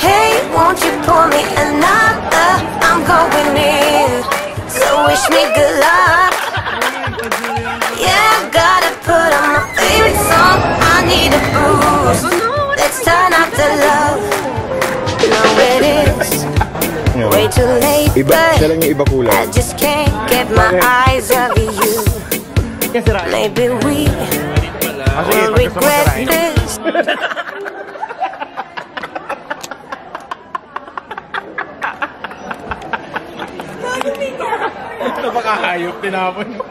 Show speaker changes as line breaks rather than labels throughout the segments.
Hey, won't you pour me another? I'm going in, so wish me good luck. Yeah, gotta put on my favorite song. I need a bruise. Let's turn up the love. Know it is way too late, but I just can't get my eyes off you. Maybe we will regret this.
Napakahayop, tinapon.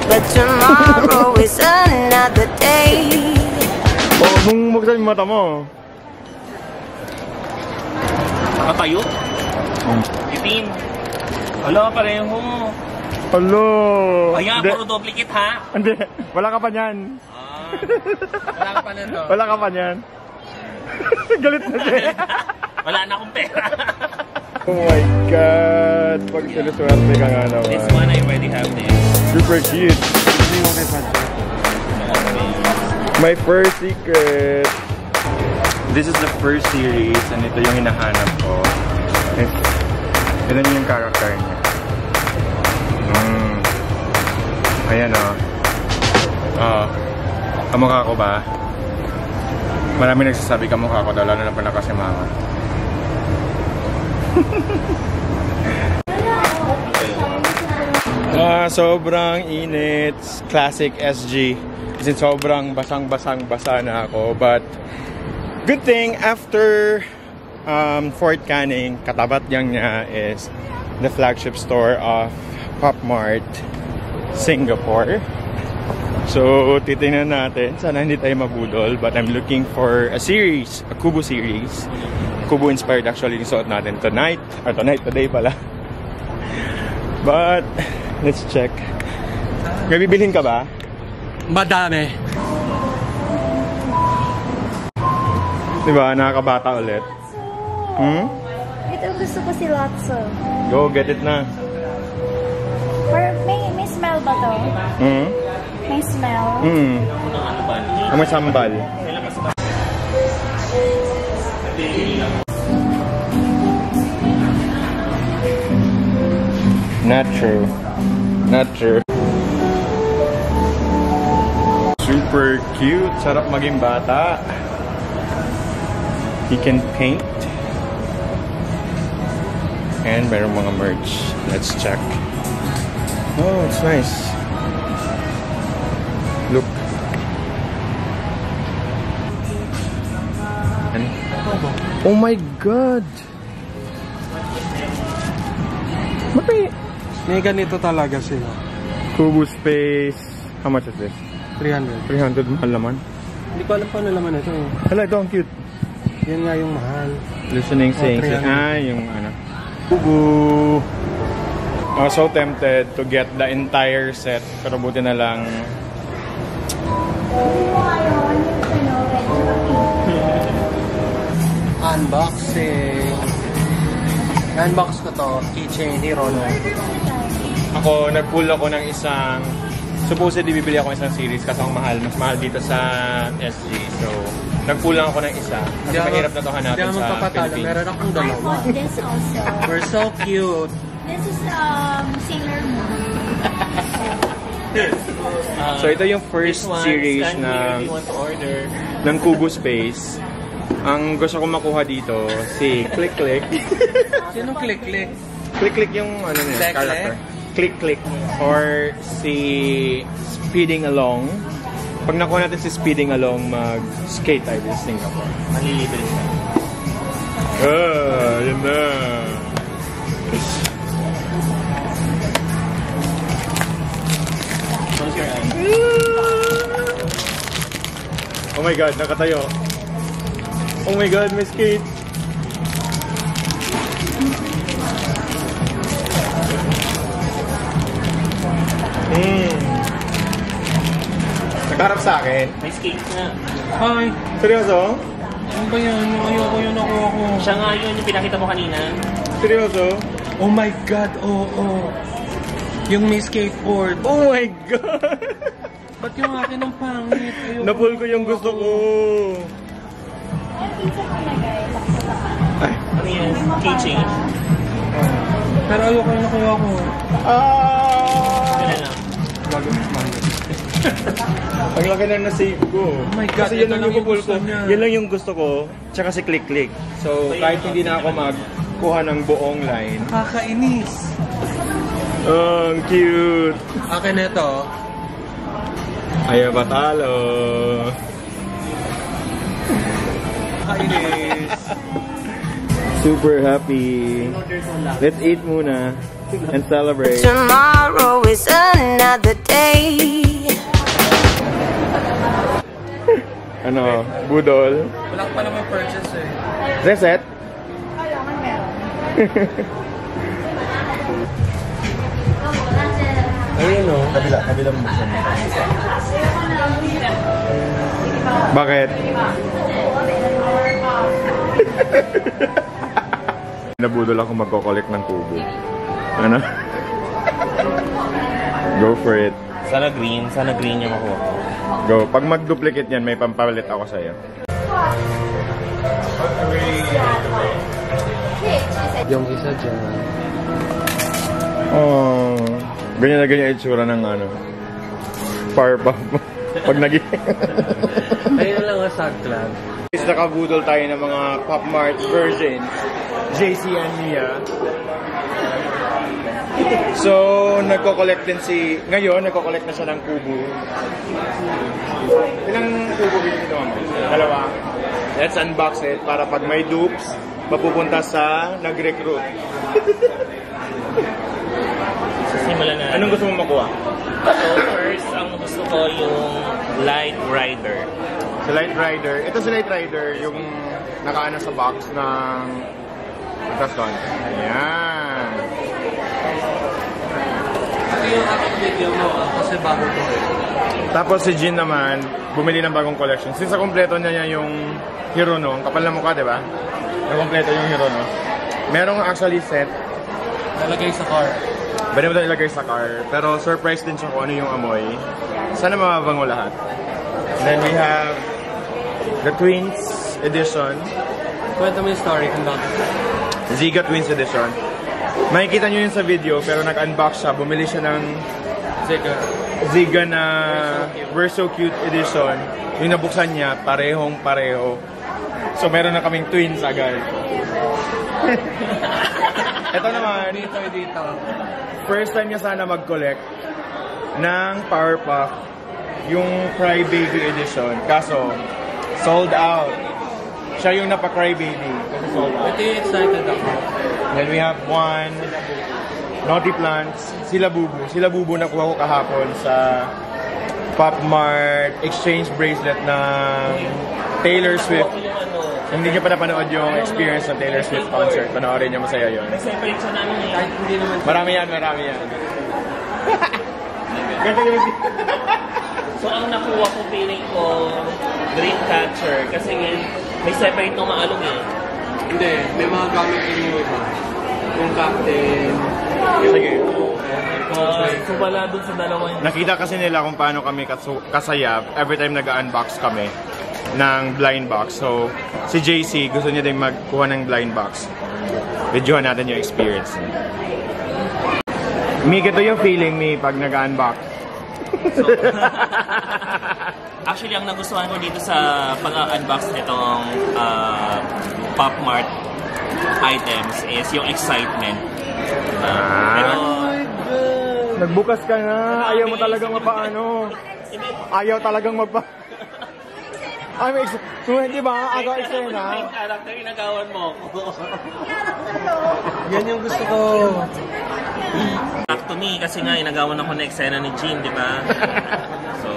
But tomorrow is another day.
Oh, nung magsabi yung mata mo.
Nakatayo? Itim. Wala ka pareho.
Hello.
Ay nga, puro duplicate ha?
Hindi, wala ka pa niyan.
Wala ka pa nito.
Wala ka pa niyan. Galit na siya.
Wala na akong pera.
Oh my God! Pag sinuswerte ka nga naman.
This one, I already have this.
Super cute. My first secret. This is the first series and ito yung hinahanap ko. Ito yung character niya. Ayan o. Kamukha ko ba? Marami nagsasabi kamukha ko daw, lalo na pala kasi mama. Sobrang init. Classic SG. Kasi sobrang basang-basa na ako. But good thing after Fort Canning, katabat niya is the flagship store of Pop Mart Singapore. So titingnan natin. Sana hindi tayo mabudol. But I'm looking for a series, a Kubo series. Kubo inspired actually yung suot natin tonight. Or today pala. But let's check. May bibilhin ka ba?
Madami.
Diba? Nakakabata ulit.
Ito gusto ko si Lotso.
Go, get it na.
May smell ba to? May smell?
May sambal. Not true. Not true. Super cute. Sarap maging bata. He can paint. And meron mga merch. Let's check. Oh, it's nice. Look. And oh my God!
May ganito talaga sila.
Kubo Space. How much is this?
300.
300, mahal naman.
Hindi ko alam paano naman ito.
Hala, ito ang cute.
Yan nga yung mahal.
Listening, saying, yung ano. Kubo. I was so tempted to get the entire set. Pero buti na lang.
Unboxing. Unbox ko to. Keychain ni Rono.
Ako, nag-pull ako ng isang, supposedly bibili ako isang series kasi ang mahal, mas mahal dito sa SG. So, nag-pull lang ako ng isa. Kasi mahirap na to hanapin sa Philippines.
Meron akong dalawa.
This also.
We're so cute.
This is Sailor Moon.
So, ito yung first series ng Kubo Space. Ang gusto kong makuha dito, si Click Click.
Sinong Click Click?
Click Click yung ano niya, character. Click Click. Or si Speeding Along. Pag nakuha natin si Speeding Along, mag-skate tayo sa Singapore.
Malilibre siya.
Yun na. Oh my God, nakatayo. Oh my God, may skate. Nakaharap sa akin.
May skate na.
Hi.
Seryoso?
Ano ba yan? Ayoko yun ako.
Siya nga yun yung pinakita mo kanina.
Seryoso?
Oh my God, oo. Yung may skateboard.
Oh my God!
Ba't yung akin ang pangit?
Napul ko yung gusto ko.
Key change.
Pero ayoko yung nakuha ko.
Kaya lang.
Ang laki na na-save ko.
Oh my God,
Kasi yun
ito
lang
lang
yung
yung
goal
gusto
ko.
niya.
Yan lang yung gusto ko. Tsaka si click-click. So, kahit hindi na ako magkuha ng buong line.
Kakainis.
Oh, ang cute.
Akin na ito.
Ayaw patalo.
Kakainis.
Super happy. Let's eat muna and celebrate.
Tomorrow is another day.
Ano, budol.
Wala ko pa naman purchase eh.
Reset?
Ayun o.
Kabila mo. Bakit? Nabudol ako magko-collect ng kubo. Ano? Go for it.
Sana green yung makuha ko.
Go. Pag mag-duplicate yan, may pampalit ako sa'yo.
Yung isa dyan.
Oh, ganyan na ganyan itsura ng ano. Powerpuff. Pag naging...
Ayun lang ang sad club.
Nakabudol tayo ng mga Pop Mart versions. JC and Mia. So, nagko-collect din ngayon, nagko-collect na siya ng kubo. Ilang kubo dito mo? Dalawa. Let's unbox it para pag may dupes, mapupunta sa nag-recruit.
Simulan na.
Anong gusto mo makuha?
So, first, ang gusto ko yung Light Rider.
Si Light Rider. Ito si Light Rider, yung nakaano sa box ng Taston. Ayan.
Ito yung aking video mo kasi bago ko eh.
Tapos si Jin naman, bumili ng bagong collection. Since kompleto niya yung Hirono, ang kapal na mukha, di ba? Kompleto yung Hirono. Merong actually set.
Nalagay sa car.
Pwede mo ito ilagay sa car. Pero surprise din siya kung ano yung amoy. Sana mababango lahat. And then we have the Twins Edition.
Kwento mo yung story kung bakit.
Ziga Twins Edition. Makikita nyo yun sa video, pero nag-unbox siya. Bumili siya ng Ziga na We're So Cute Edition. Yung nabuksan niya, parehong pareho. So meron na kaming twins agad. Ito naman,
Dito.
first time niya sana mag-collect ng Powerpuff, yung Cry Baby Edition. Kaso, sold out. Siya yung napa-Cry Baby. Kasi sold out.
Ito yung excited ako.
Then we have one, Naughty Plants, Sila Bubu. Sila Bubu nakuha ko kahapon sa Pop Mart exchange bracelet ng Taylor Swift. Kung hindi nyo pa napanood yung experience ng Taylor Swift concert, panoorin nyo, masaya yun.
Separate siya namin eh.
Kahit hindi naman.
Marami yan. Ganda yung
So, ang nakuha ko, feeling ko, Dreamcatcher. Kasi may separate nung maalog eh.
Hindi, may mga gamit din yung iba. Yung captain.
Sige.
So, wala dun sa dalawa yun.
Nakita kasi nila kung paano kami kasaya every time nag-unbox kami ng blind box. So, si JC gusto niya din magkuha ng blind box. Videohan natin yung experience niya. Mi, ito yung feeling mi pag nag-unbox.
So, actually, ang nagustuhan ko dito sa pag-unbox nitong Pop Mart items is yung excitement. Pero,
nagbukas ka na. Ayaw mo talagang mapaano. Ayaw talagang magpa... Ay, may so, hindi ba? Agaw eksena.
yung character, inagawan mo ako.
Yan yung gusto ko.
Back to me, kasi nga, inagawan ako na eksena ni Jean, di ba? So,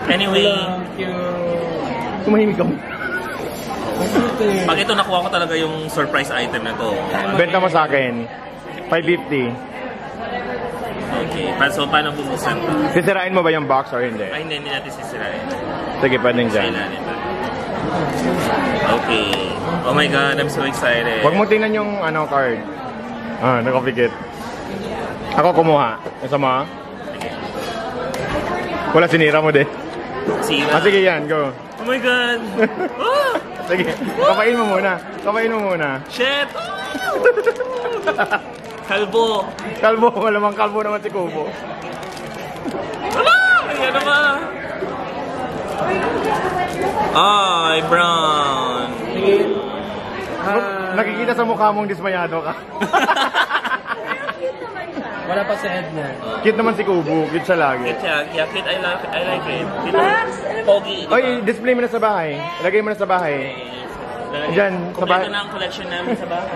anyway,
Thank you.
Tumahimik ka mo.
pag ito nakuha ko talaga yung surprise item na to.
Benta mo sa akin. 550.
Okay, so paano bubuksan ko?
Sisirain mo ba yung box or hindi?
Ay, hindi natin sisirain.
Sige, pwedeng dyan.
Kailangan ito. Okay. Oh my God, I'm so excited.
Huwag mo tingnan yung card. Nakapikit. Ako kumuha. Isa mo? Wala, sinira mo din.
Sira.
Sige yan, go.
Oh my God! Ah!
Sige, kapain mo muna.
Shit! Kalbo.
Kalbo, malamang kalbo naman si Kubo.
Wala! Ayan naman. Ay, brown.
Nakikita sa mukha mong dismayado ka.
Wala pa sa Edna.
Cute naman si Kubo, cute siya lagi.
Cute siya. Yeah, cute. I like it. Pogi.
Oy, display mo na sa bahay. Ilagay mo na sa bahay. Diyan, sa bahay.
Kompleto na ang collection namin sa bahay.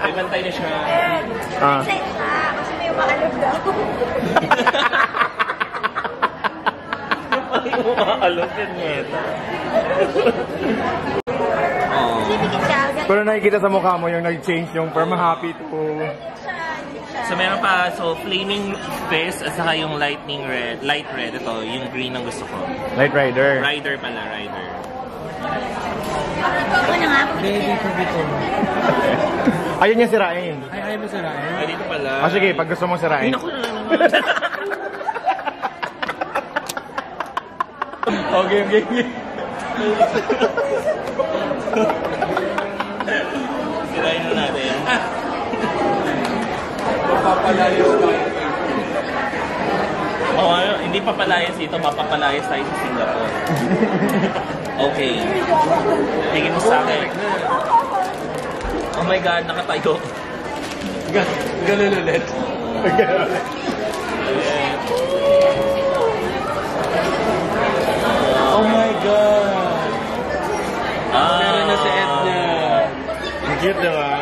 May bantay na siya.
Ah.
Kasi may umaalog daw.
May umaalog din neta.
Pero nakikita sa mukha mo yung nag-change yung from happy to...
So meron pa, so flaming fist at saka yung light red. Ito, yung green ang gusto ko.
Light Rider.
Rider pala, Rider.
Baby to be to.
Ayun niya sirain.
Ay, mo sirain?
Ay, dito pala.
Ah, sige, pag gusto mong sirain.
Ay, naku na naman.
Okay.
Sirain na natin.
Papalayos tayo.
Oh, hindi papalayas ito, mapapalayas tayo sa Singapore. Okay. Tingin mo sa akin. Oh my God, nakatayo.
Ganun ulit. Oh my God! Meron na si Edna.
Ang cute, diba?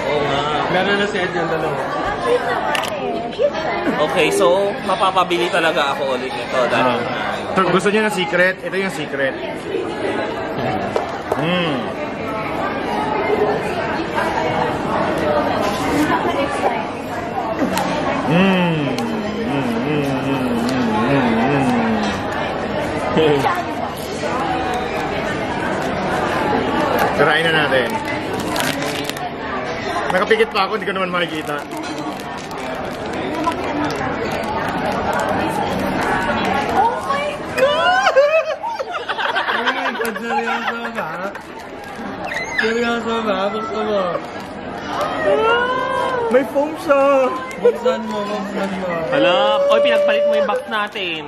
Oo nga.
Meron na si Edna dalawa.
Okay, so mapapabili talaga ako ulit nito dahil
So, gusto niya na secret? Ito yung secret. Tirain na natin. Nakapikit pa ako, hindi ko naman makikita.
Seryoso ba? Seryoso ba? Gusto mo?
May foam siya!
Buksan mo.
Hala, oy, pinagpalit mo yung box natin.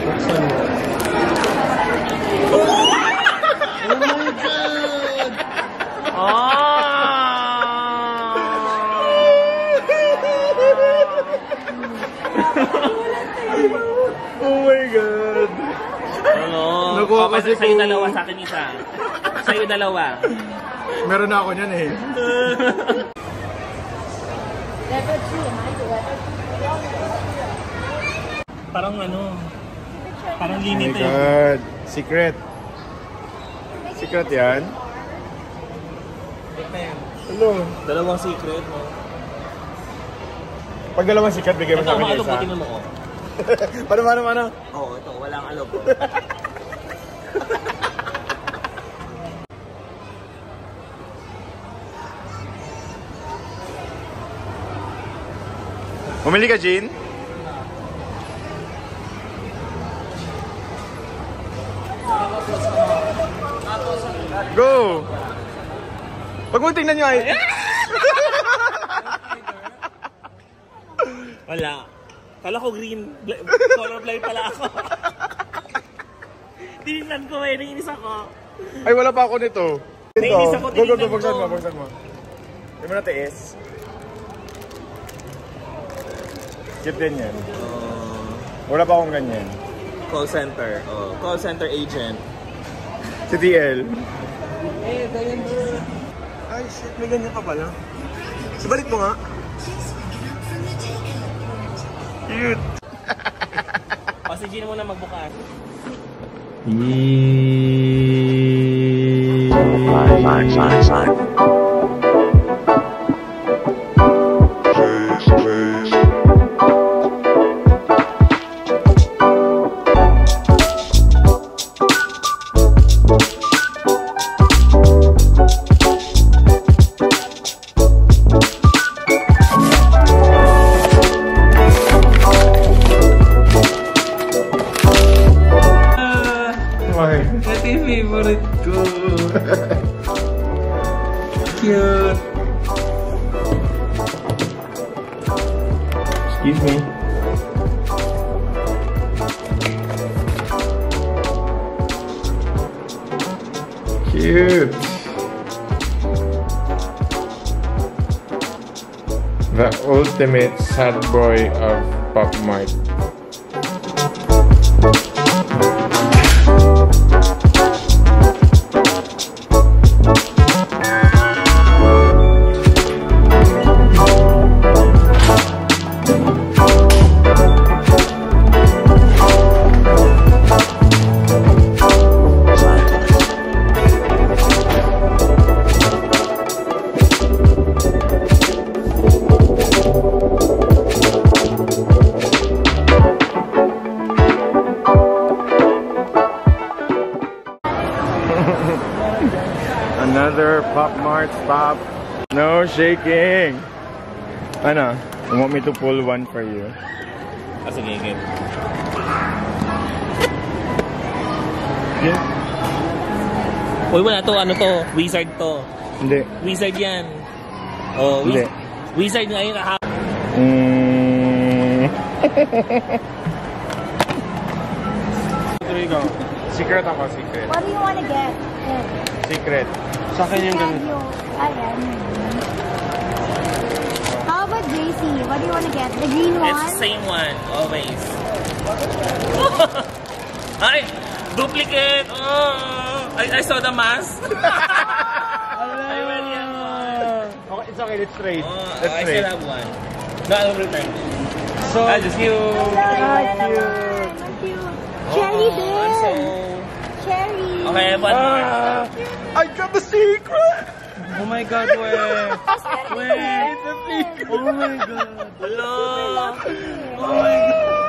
Buksan mo. Oh my God!
Oh my God!
Ano?
Nakuha
Okay,
kasi
sa'yo
po.
dalawa, sa akin isa. Sa'yo dalawa.
Meron na ako niyan eh.
Parang ano, parang
Oh my
limit eh.
God! Secret. Secret yan? Hello.
Dalawang secret, no?
Pag dalawang secret, bigay mo
Ito,
sa akin yung
maalog mo,
isa.
tingnan mo ko.
Paano?
Oo, ito, walang alog.
Bumili ka, Jean? Go! Pag mo tingnan nyo ay...
Wala. Kala ko green. Colorblind pala ako. Tinignan ko eh, naiinis ako.
Ay, wala pa ako nito.
Nainis ako,
Go,
tinignan
buksan
ko.
mo. Hindi mo na tiis. Cute din yan. Wala pa akong ganyan.
Call center. Oh, call center agent.
Si TL.
Ay, shit. May ganyan pa pala. Sabalik mo nga.
Cute.
O, si Gino muna magbukas.
cute. The ultimate sad boy of Pop Mart. Another Pop Mart stop. No shaking. Ano? You want me to pull one for you?
Sige, game.
Yeah.
Uy, wala to. Ano to? Wizard to.
Hindi.
Wizard yan. Oh,
Hindi.
Wizard nga yun.
There you go. Secret ako, secret.
What do you want to get?
Secret.
Sa akin yung ganun.
Ayan. How about JC? What do you want to get? The green one?
It's the same one. Always. Ay! Duplicate! Oh! I saw the mask. I went yan.
Okay, it's okay. Let's trade.
Oh,
Let's
I
trade.
still have one. No, I will return.
So
Just
cute.
Cherry
I'm
bear.
so...
Cherry.
Okay, one more.
I got the secret!
Oh my God, wait. Wait.
It's a secret!
Oh my God.
Hello!
Oh my God.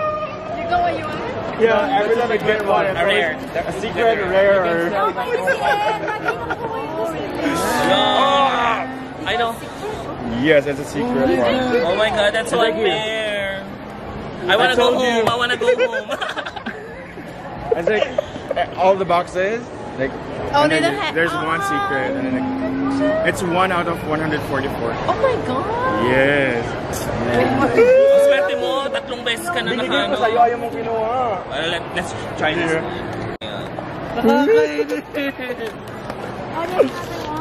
Yeah, every time I get one, it's
A rare.
a secret rare.
Oh, my God.
Hello! I know.
Yes, it's a secret one.
Oh my God, that's so unfair. I wanna go home. I wanna go home.
It's like all the boxes, like and then there's one secret, and then it's 1 out of 144.
Oh my God.
Yes.
Ang swerte mo, 3 beses ka na
Binigyan ko
nakano.
sa'yo, ayaw mong kinuha.
Well, let's try this.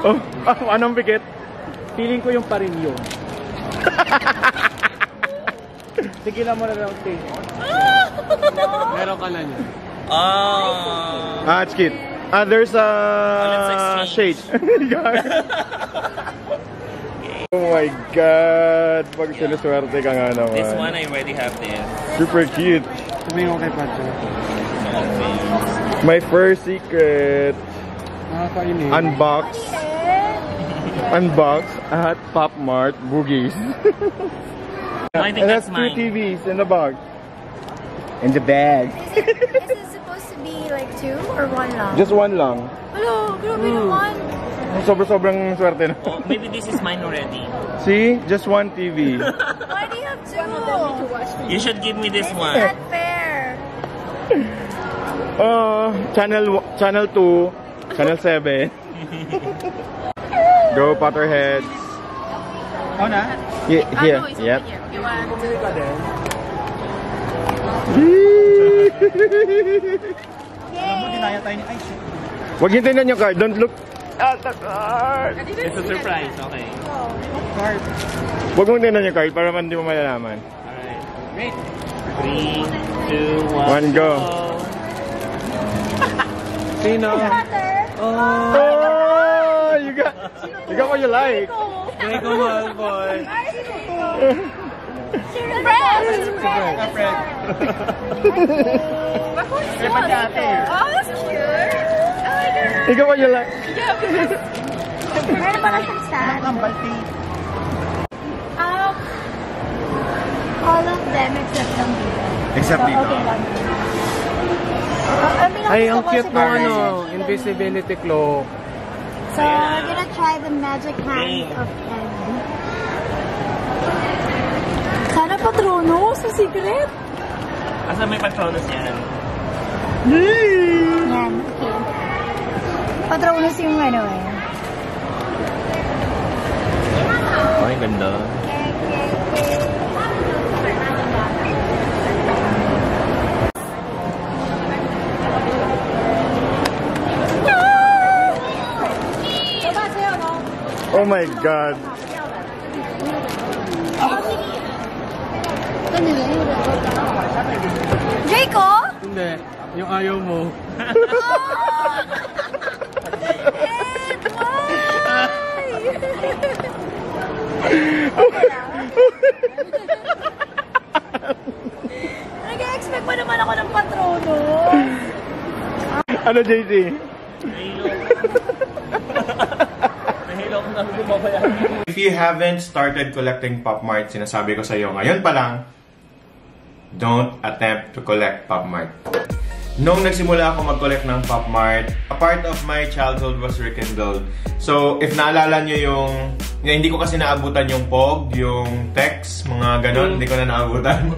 Oh, anong bigat?
Feeling ko yung pa rin yun. Tigilan mo na lang taste. Meron ka na niya.
It's cute. There's a
Let's
shade.
exchange.
Oh my God! Pag sinuswerte ka nga naman.
This one, I already have this.
Super cute.
Tumingin ko kay Pacho.
My first secret.
Nakakainis.
Unbox at Pop Mart Boogies.
I think
And
that's
that's 2
mine.
TVs in the bag. In the bag.
Is it supposed to be like 2 or 1 lang?
Just one lang.
Hello, grabe naman.
Sobrang swerte na.
Oh, maybe this is mine already.
See? Just one TV.
Why do you have 2?
You should give me this
It's
one.
not fair.
Channel 2, Channel 7. Go Potterheads.
Oh na?
Here. Yep.
You want to...
Dinaya tayo niya. Ay,
Huwag niyo tingnan yung card. Don't look at the card.
It's a surprise. Okay.
card.
Huwag mong tingnan yung card para man di mo malalaman.
Alright.
Wait.
3, 2, 1.
1, go.
Sino?
Oh, you got what you like.
Draco Malfoy.
Oh, that's cute.
You got what you like.
Meron pala siyang stand. All of them except ng
Except
so,
dito.
okay lang.
Ay, ang cute ng invisibility cloak.
So, we're gonna try the magic hand of Ed. Sana Patronus sa secret.
Asa may Patronus yan?
Yan, okay. Patronus yung ano eh.
Ay, ganda.
my God.
Jayco?
Hindi. Yung ayaw mo.
Nag-expect pa naman ako ng patrono.
Ano, JC? If you haven't started collecting Pop Mart, sinasabi ko sa iyo ngayon pa lang, don't attempt to collect Pop Mart. Nung nagsimula ako mag-collect ng Pop Mart, a part of my childhood was rekindled. So, if naalala nyo yung hindi ko kasi naabutan yung POG, yung text, mga ganon, hindi ko na naabutan.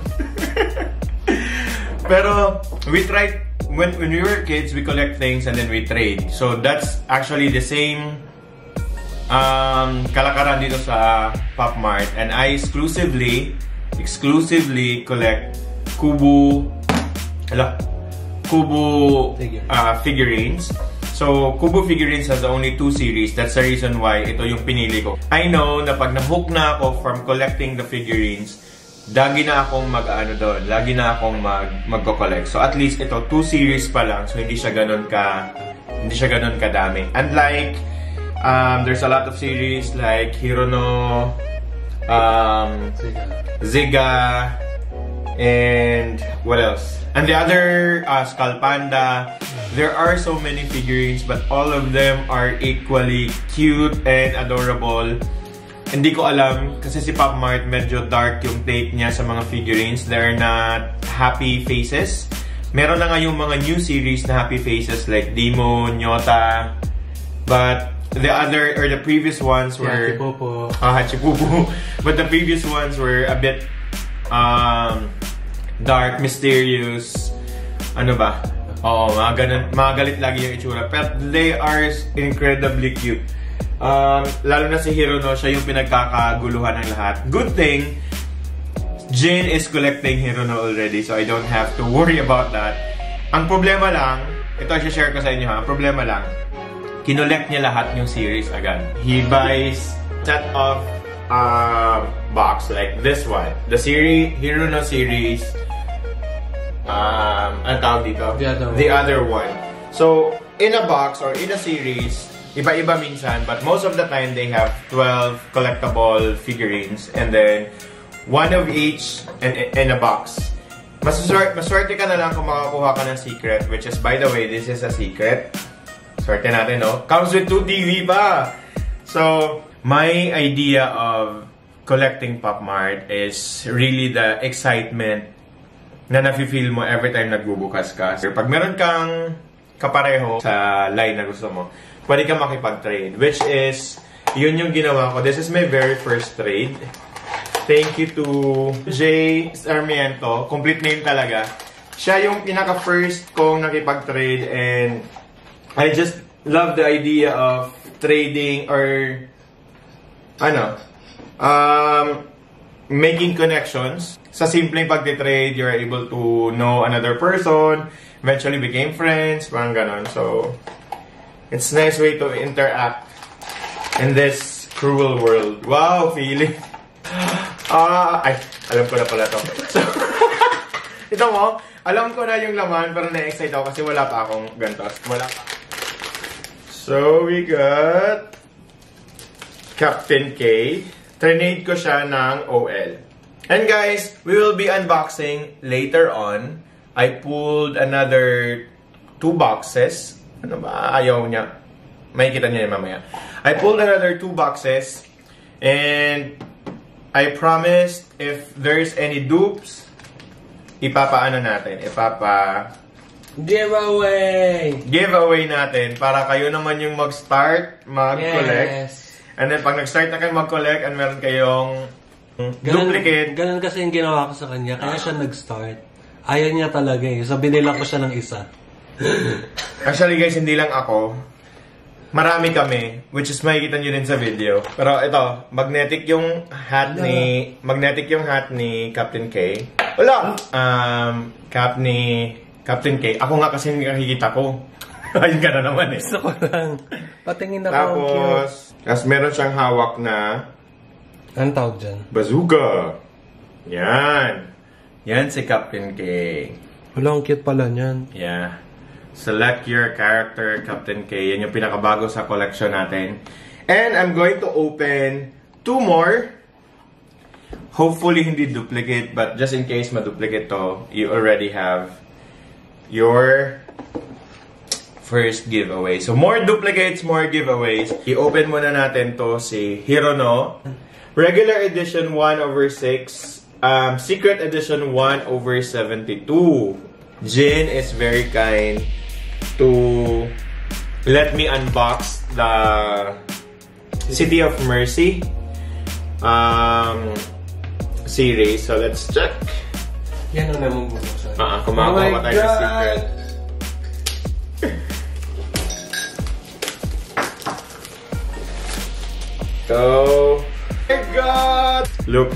Pero, we tried, when we were kids, we collect things and then we trade. So, that's actually the same kalakaran dito sa Pop Mart. And I exclusively collect Kubo figurines. So, Kubo figurines has only 2 series. That's the reason why ito yung pinili ko. I know na pag na-hook na ako from collecting the figurines, lagi na akong lagi na akong magko-collect. So, at least ito 2 series pa lang. So, hindi siya ganun kadami. And like, there's a lot of series like Hirono, Ziga, and what else? And the other, Skull Panda. There are so many figurines, but all of them are equally cute and adorable. Hindi ko alam, kasi si Pop Mart medyo dark yung take niya sa mga figurines. They're not happy faces. Meron na nga yung mga new series na happy faces like Demo, Nyota. But the previous ones were Hachipupo. But the previous ones were a bit dark, mysterious. Ano ba? Oo, mga galit lagi yung itsura. Pero they are incredibly cute. Lalo na si Hirono, siya yung pinagkakaguluhan ng lahat. Good thing, Jin is collecting Hirono already, so I don't have to worry about that. Ang problema lang, ito i-share ko sa inyo ha, ang problema lang, kinolect niya lahat yung series agad. He buys set of box like this one. The Hirono series, ang tawag dito? The other one. So, in a box or in a series, iba-iba minsan, but most of the time they have 12 collectible figurines and then one of each in a box. Maswerte ka na lang kung makakuha ka ng secret, which is, by the way, this is a secret. Swerte natin, no? Comes with 2 TV pa! So, my idea of collecting Pop Mart is really the excitement na nafe-feel mo every time nagbubukas ka. Pag meron kang kapareho sa line na gusto mo, pwede ka makipag-trade. Which is, yun yung ginawa ko. This is my very first trade. Thank you to Jay Sarmiento. Complete name talaga. Siya yung pinaka-first kong nakipag-trade and I just love the idea of trading or making connections. Sa simpleng pagtitrade, you're able to know another person, eventually became friends, parang ganon. So, it's a nice way to interact in this cruel world. Wow, feeling. Alam ko na pala to. So, ito mo, alam ko na yung laman, pero na-excite ako kasi wala pa akong gantos. So, we got Captain K. Trinade ko siya ng OL. And guys, we will be unboxing later on. I pulled another 2 boxes. Ano ba? Ayaw niya. Makikita niya mamaya. I pulled another 2 boxes. And I promised if there's any dupes, ipapaano natin? Giveaway natin para kayo naman yung mag-start, mag-collect. Yes. And then pag nag-start na kayo mag-collect and meron kayong duplicate.
Ganun kasi yung ginawa ko sa kanya. Kaya siya nag-start. Ayaw niya talaga eh. So, binila ko siya ng isa.
Actually guys, hindi lang ako. Marami kami. Which is makikita nyo din sa video. Pero ito, magnetic yung hat ni Captain K. Wala! Cap ni Captain K. Ako nga kasi hindi nakikita ko. Ayun ka na naman eh.
Gusto ko lang. Patingin ako.
Tapos, Tapos meron siyang hawak na
Anong tawag dyan?
bazooka. Yan. Yan si Captain K.
Wala, ang cute pala niyan.
Yeah. Select your character, Captain K. Yan yung pinakabago sa collection natin. And I'm going to open 2 more. Hopefully hindi duplicate, but just in case ma-duplicate to, you already have your first giveaway. So more duplicates, more giveaways. I-open muna natin to si Hirono. Regular edition 1/6. Secret edition 1/72. Jin is very kind to let me unbox the City of Mercy series. So let's check.
Yan ang namumulong.
Kumakawa pa tayo ng secret. So, oh my God! Look.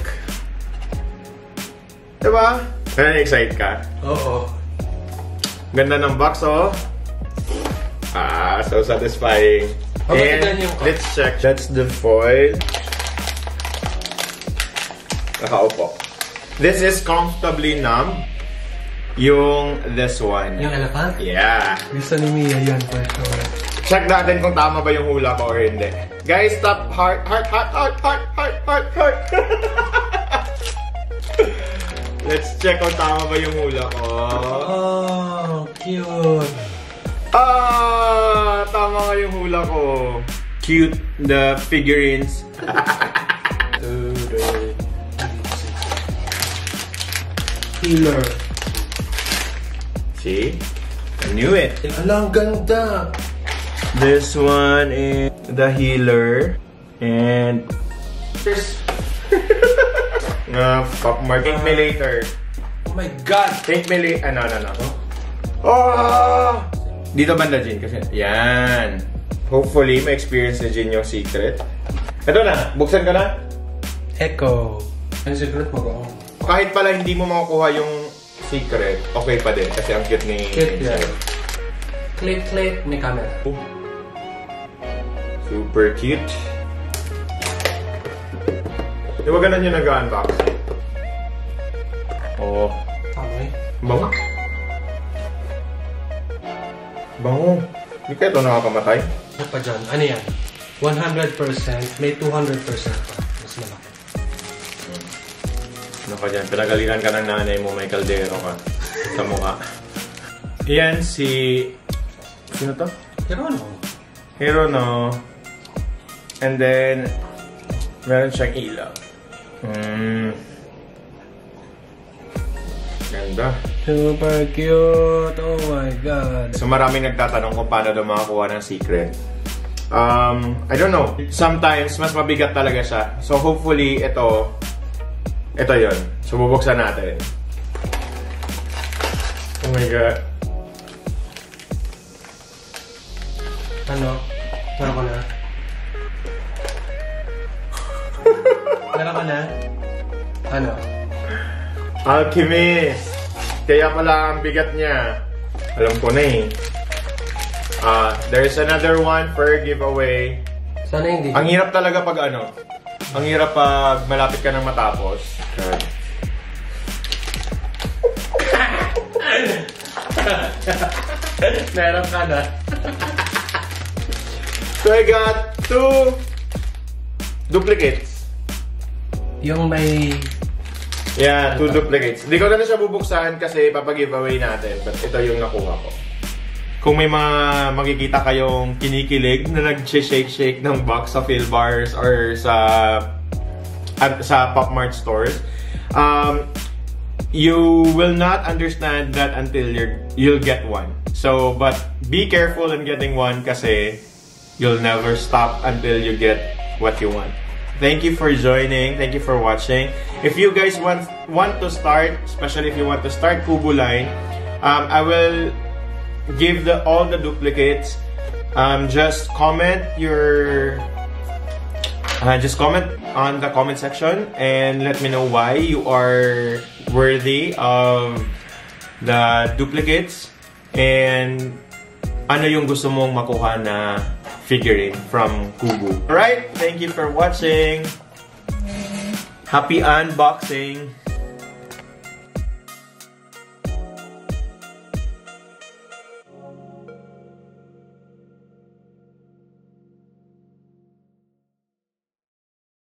Diba? Na-excite ka?
Oo.
Ganda ng box, oh. So satisfying. And let's check. That's the foil. Nakaupo. This is comfortably numb. Yung this one.
Yung elephant?
Yeah.
Gusto ni Mia yan, for sure.
Check natin kung tama ba yung hula ko or hindi. Guys, stop. Heart. Let's check kung tama ba yung hula ko.
Oh, cute.
Tama nga yung hula ko. Cute, the figurines.
Healer.
See? I knew it.
Alam, ganda.
This one is the healer. And there's Pop Mart. Thank me later.
Oh my God.
Thank me later. No. Oh! Dito banda, Jin. Kasi, yan. Hopefully, ma-experience ni Jin yung secret. Ito na. Buksan ka na.
Echo. Ang secret mo ba?
Kahit pala hindi mo makukuha yung secret, okay pa din. Kasi ang cute ni...
Cute yan. Click. May camera.
Super cute. Di ba ganun yung nag-unbox? Oo.
Amoy.
Bango. Bango. Hindi kaya ito nakakamatay?
Ano pa dyan? Ano yan? 100%. May 200% pa. Mas malaki.
Ano ka dyan? Pinagalitan ka ng nanay mo, may kaldero ka sa mukha. Iyan si... Sino to? Hirono. And then, meron siyang ilaw. Ganda.
Super cute. Oh my God.
So maraming nagtatanong kung paano daw makakuha ng secret. I don't know. Sometimes, mas mabigat talaga siya. So hopefully, ito yon. So bubuksan natin. Oh my God.
Ano? Meron ka na? Meron ka na? Ano?
Alchemist! Kaya pala ang bigat niya. Alam ko na eh. There's another one for giveaway.
Sana hindi.
Ang hirap talaga pag ano. Ang hirap pag malapit ka nang matapos.
Meron ka na.
So I got 2 duplicates.
Yung may...
Yeah, 2 duplicates. Hindi ko na siya bubuksan kasi papag-giveaway natin. But ito yung nakuha ko. Kung may mga makikita kayong kinikilig na nag-shake-shake ng box sa Philbars or sa Pop Mart stores, you will not understand that until you'll get one. So, but be careful in getting one kasi you'll never stop until you get what you want. Thank you for joining. Thank you for watching. If you guys want to start, especially if you want to start Kubo line, I will give all the duplicates. Just comment on the comment section and let me know why you are worthy of the duplicates. And ano yung gusto mong makuha na figurine from Kubu. Alright, thank you for watching. Happy unboxing!